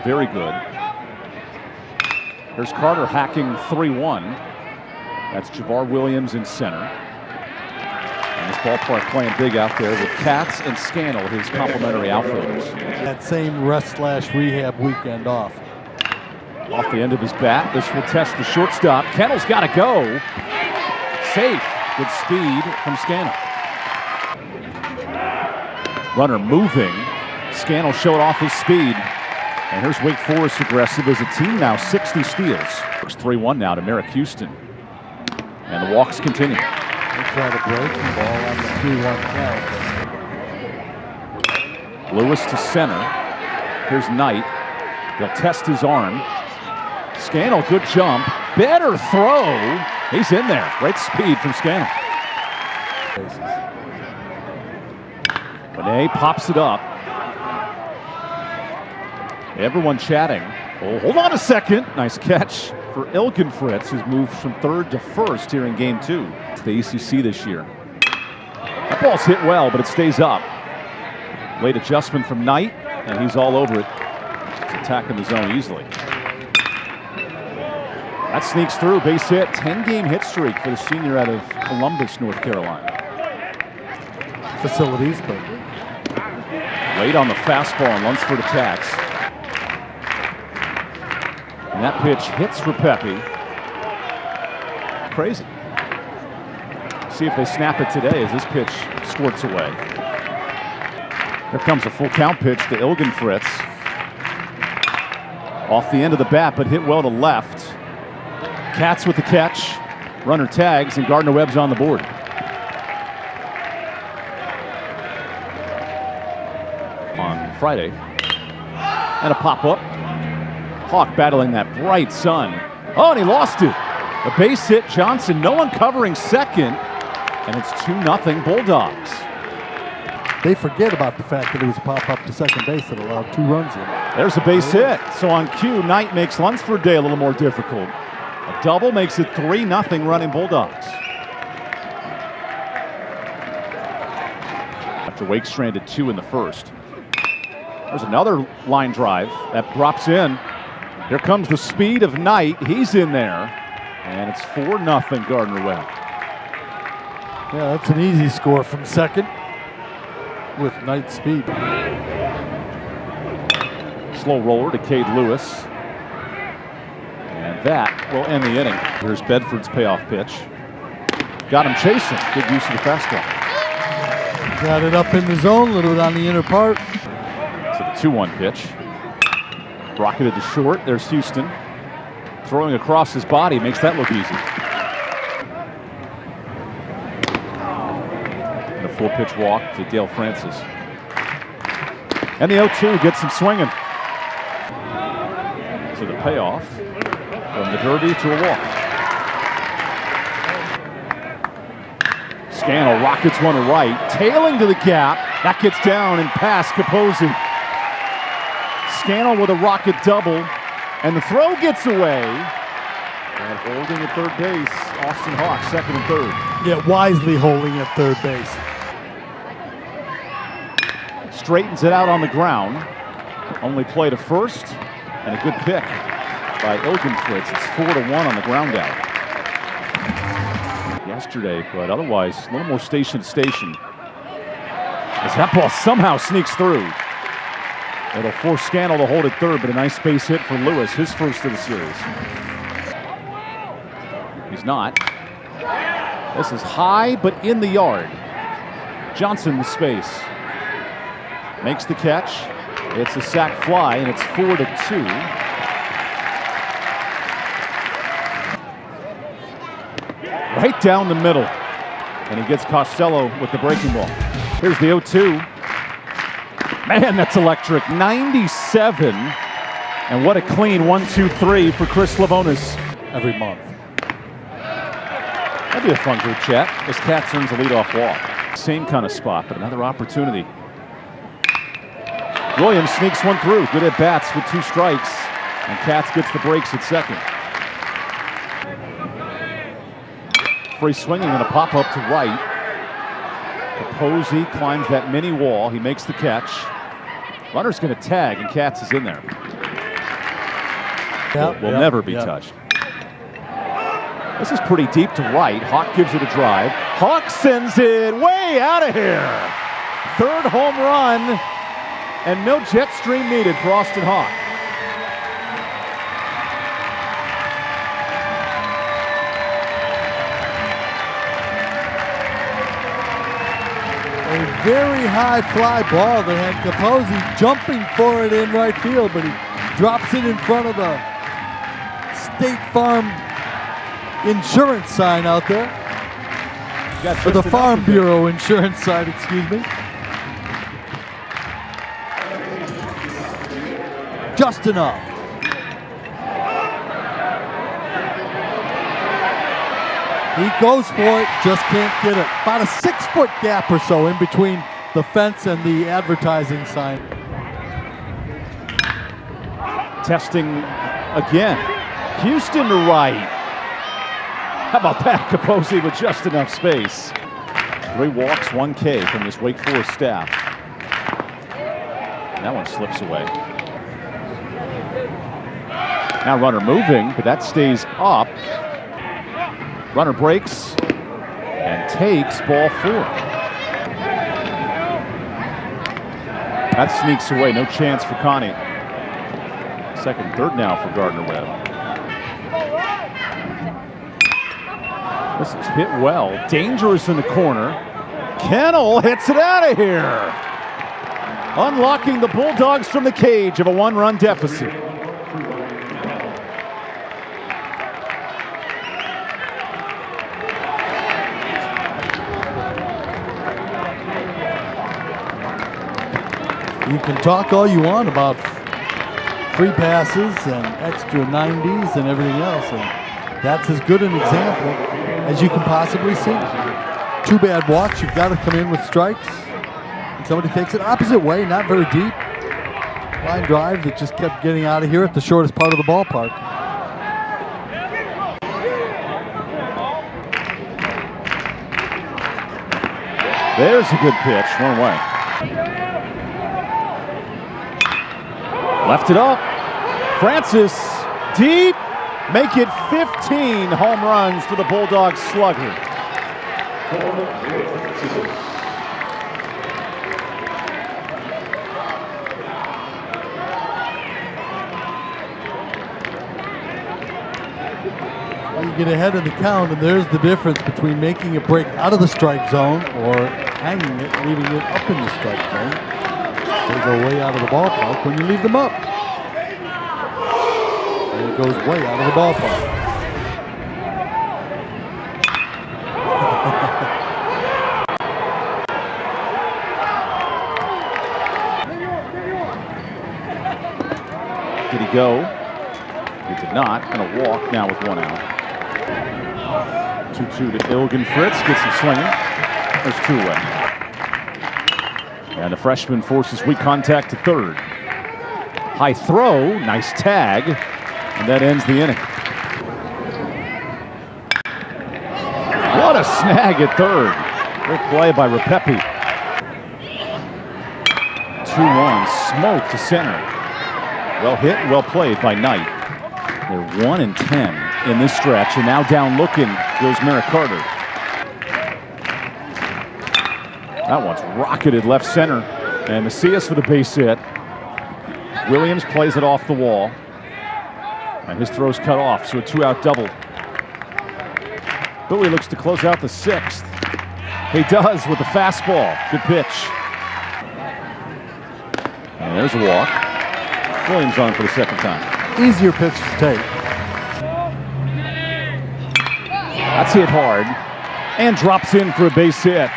very good. Here's Carter hacking 3-1. That's Javar Williams in center. And this ballpark playing big out there with Katz and Scannell, his complimentary outfielders. That same rest/rehab weekend off. Off the end of his bat, this will test the shortstop. Kennel's got to go. Safe. Good speed from Scannell. Runner moving. Scannell showed off his speed. And here's Wake Forest aggressive as a team now, 60 steals. It's 3-1 now to Merrick Houston. And the walks continue. They try to break the ball on the 3-1 count. Lewis to center. Here's Knight. They'll test his arm. Scannell, good jump. Better throw. He's in there. Great speed from Scannell. Benet pops it up. Everyone chatting. Oh, hold on a second. Nice catch for Ilgenfritz, who's moved from third to first here in game 2. It's the ACC this year. That ball's hit well, but it stays up. Late adjustment from Knight, and he's all over it. It's attacking the zone easily. That sneaks through, base hit. 10-game hit streak for the senior out of Columbus, North Carolina. Facilities, but late on the fastball, and Lunsford attacks. And that pitch hits Repepe. Crazy. See if they snap it today as this pitch squirts away. Here comes a full count pitch to Ilgenfritz. Off the end of the bat, but hit well to left. Katz with the catch. Runner tags, and Gardner-Webb's on the board. On Friday. And a pop-up. Hawk battling that bright sun. Oh, and he lost it. A base hit, Johnson. No one covering second. And it's 2-0 Bulldogs. they forget about the fact that it was a pop-up to second base that allowed 2 runs in. There's a base hit. So on cue, Knight makes Lunsford Day a little more difficult. A double makes it 3-0 running Bulldogs. After Wake stranded 2 in the first. There's another line drive that drops in. Here comes the speed of Knight. He's in there. And it's 4-0 Gardner-Webb. Yeah, that's an easy score from second with Knight's speed. Slow roller to Cade Lewis. And that will end the inning. Here's Bedford's payoff pitch. Got him chasing. Good use of the fastball. Got it up in the zone, a little bit on the inner part. To the 2-1 pitch. Rocketed to short. There's Houston. Throwing across his body makes that look easy. And a full pitch walk to Dale Francis. And the 0-2 gets him swinging. So the payoff from the derby to a walk. Scannell rockets one to right, tailing to the gap. That gets down and past Capozzi. Scannell with a rocket double, and the throw gets away. And holding at third base, Austin Hawk, second and third. Yeah, wisely holding at third base. Straightens it out on the ground. Only play to first, and a good pick by Ilgenfritz. It's 4-1 on the ground out. Yesterday, but otherwise a little more station to station. As that ball somehow sneaks through. It'll force Scannell to hold at third, but a nice base hit for Lewis, his first of the series. He's not. This is high, but in the yard. Johnson with space. Makes the catch. It's a sac fly, and it's 4-2. Right down the middle. And he gets Costello with the breaking ball. Here's the 0-2. Man, that's electric. 97. And what a clean 1-2-3 for Chris Lavonis. Every month. That'd be a fun group chat. As Katz earns a leadoff walk. Same kind of spot, but another opportunity. Williams sneaks one through. Good at bats with 2 strikes. And Katz gets the breaks at second. Free swinging and a pop-up to right. Capozzi climbs that mini wall. He makes the catch. Runner's going to tag, and Katz is in there. will never be touched. This is pretty deep to right. Hawk gives it a drive. Hawk sends it way out of here. Third home run, and no jet stream needed for Austin Hawk. A very high fly ball that had Capozzi jumping for it in right field, but he drops it in front of the State Farm insurance sign out there. Or the Farm Bureau insurance sign, excuse me. Just enough. He goes for it, just can't get it. About a 6-foot gap or so in between the fence and the advertising sign. Testing again. Houston to right. How about that? Capozzi with just enough space. 3 walks, 1 K from this Wake Forest staff. And that one slips away. Now runner moving, but that stays up. Runner breaks and takes ball 4. That sneaks away, no chance for Connie. Second, third now for Gardner-Webb. This is hit well, dangerous in the corner. Kennel hits it out of here. Unlocking the Bulldogs from the cage of a 1-run deficit. You can talk all you want about free passes and extra 90s and everything else, and that's as good an example as you can possibly see. 2 bad walks, you've got to come in with strikes. And somebody takes it opposite way, not very deep. Line drive that just kept getting out of here at the shortest part of the ballpark. There's a good pitch, 1 away. Left it up. Francis, deep. Make it 15 home runs for the Bulldogs slugger. Well, you get ahead of the count, and there's the difference between making a break out of the strike zone or hanging it, leaving it up in the strike zone. They go way out of the ballpark when you leave them up. And it goes way out of the ballpark. Did he go? He did not. And a walk now with 1 out. 2-2 to Ilgen Fritz. Gets him swinging. There's 2 away. And the freshman forces weak contact to third. High throw, nice tag, and that ends the inning. What a snag at third. Great play by Repepi. 2-1, smoke to center. Well hit, well played by Knight. They're 1-10 in this stretch, and now down looking goes Merrick Carter. That one's rocketed left center, and Macias with a base hit. Williams plays it off the wall, and his throw's cut off, so a 2-out double. Bowie looks to close out the 6th. He does with the fastball. Good pitch. And there's a walk. Williams on for the 2nd time. Easier pitch to take. That's hit hard, and drops in for a base hit.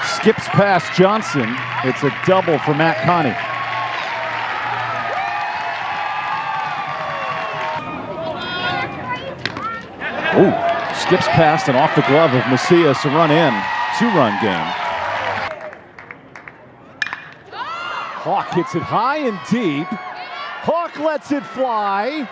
Skips past Johnson. It's a double for Matt Connie. Ooh, skips past and off the glove of Macias, a run in. 2-run game. Hawk hits it high and deep. Hawk lets it fly,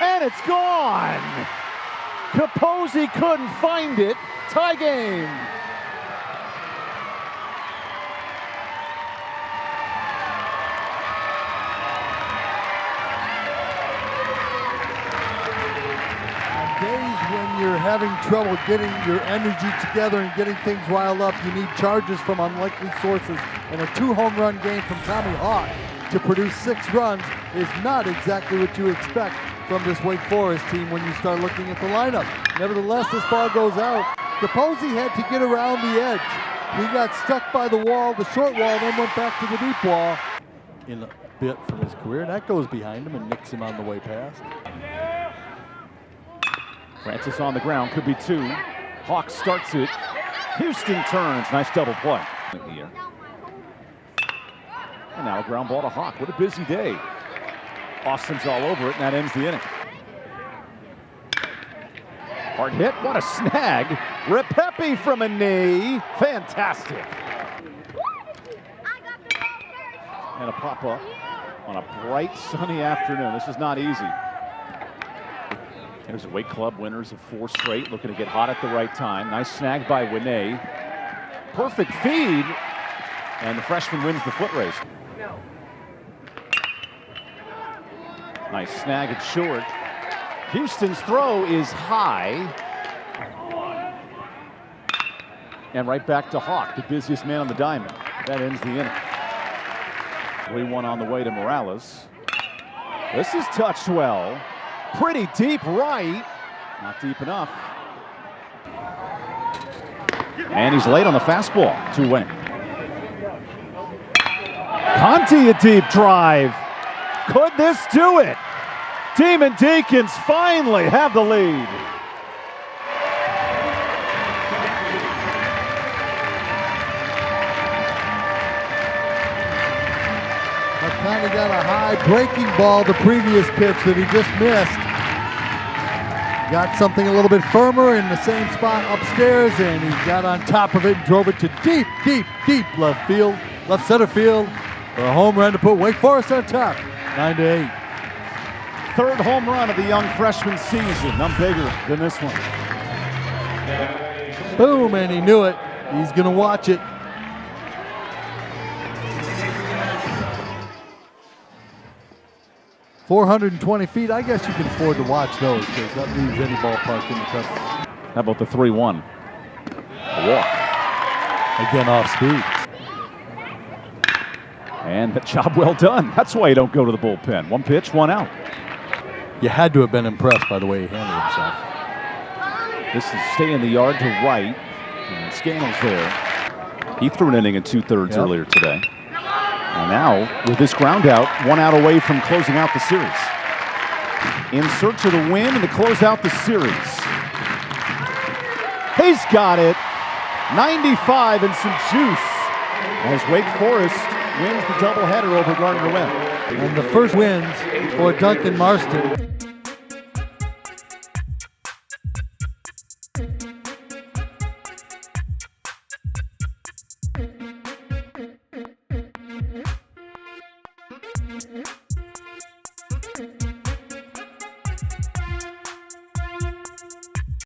and it's gone. Capozzi couldn't find it. Tie game. you're having trouble getting your energy together and getting things riled up, you need charges from unlikely sources. And a 2-home run game from Tommy Hawk to produce 6 runs is not exactly what you expect from this Wake Forest team when you start looking at the lineup. Nevertheless, this ball goes out. Capozzi had to get around the edge. He got stuck by the wall, the short wall, then went back to the deep wall in a bit from his career. That goes behind him and nicks him on the way past. Francis on the ground, could be 2. Hawk starts it. Houston turns, nice double play. Here. And now a ground ball to Hawk. What a busy day. Austin's all over it, and that ends the inning. Hard hit, what a snag. Repepe from a knee, fantastic. And a pop-up on a bright, sunny afternoon. This is not easy. There's the Wake Club winners of 4 straight, looking to get hot at the right time. Nice snag by Winne. Perfect feed, and the freshman wins the foot race. Nice snag at short. Houston's throw is high. And right back to Hawk, the busiest man on the diamond. That ends the inning. 3-1 on the way to Morales. This is touched well. Pretty deep right. Not deep enough. And he's late on the fastball. 2-1. Conti a deep drive. Could this do it? Demon Deacons finally have the lead. Conti got a high breaking ball the previous pitch that he just missed. Got something a little bit firmer in the same spot upstairs, and he got on top of it and drove it to deep, deep, deep left field, left center field for a home run to put Wake Forest on top, 9-8. 3rd home run of the young freshman season. None bigger than this one. Boom, and he knew it. He's going to watch it. .420 feet. I guess you can afford to watch those because that leaves any ballpark in the country. How about the 3-1? A walk. Again, off speed. And the job well done. That's why you don't go to the bullpen. 1 pitch, 1 out. You had to have been impressed by the way he handled himself. This is stay in the yard to right. And Scannell's there. He threw an inning in 2/3 earlier today. And now, with this ground out, 1 out away from closing out the series. In search of the win and to close out the series. He's got it. 95 and some juice as Wake Forest wins the doubleheader over Gardner-Webb. And the first wins for Duncan Marston. Mm-hmm.